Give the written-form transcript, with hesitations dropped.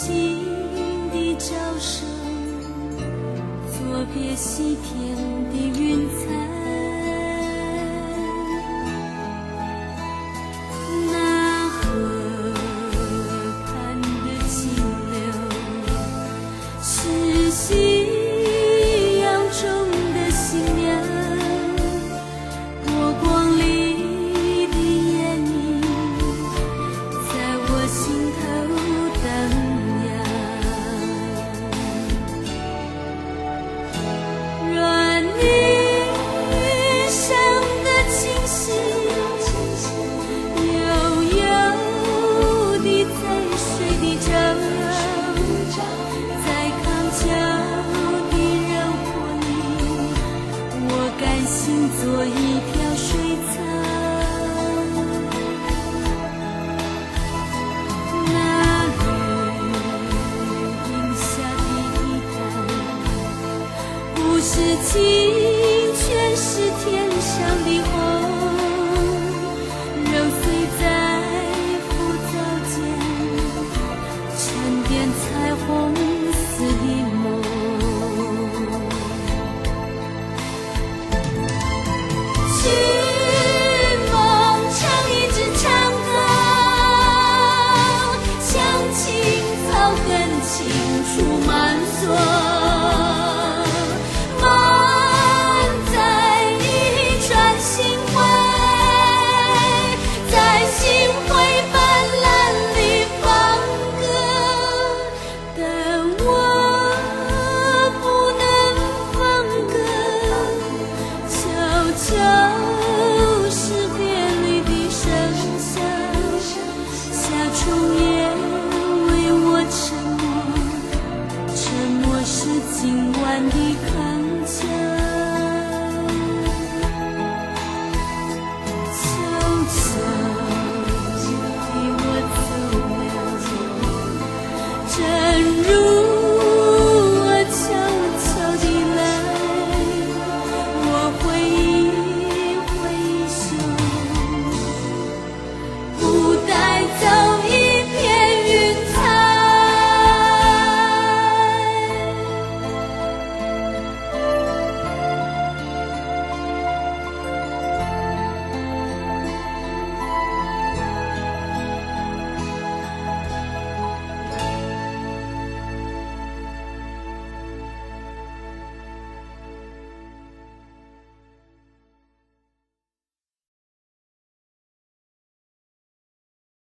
心的招手，作别西天的云彩。那河畔的清流，是夕阳中的新娘，波光里的眼影，在我心头荡漾。软泥上的清溪，悠悠地在水的皱，在康桥的柔波里，我甘心做一条水草。那绿荫下的地毯，不是清泉，是天上的虹，揉碎在浮藻间，沉淀彩虹似的梦。寻梦唱一支长歌，向青草根青处漫索，漫在一川星辉，在星辉斑斓里放歌，但我不能放歌，悄悄是别离的声响，夏虫也为我沉默，沉默是今晚的康桥。悄悄地我走了，正如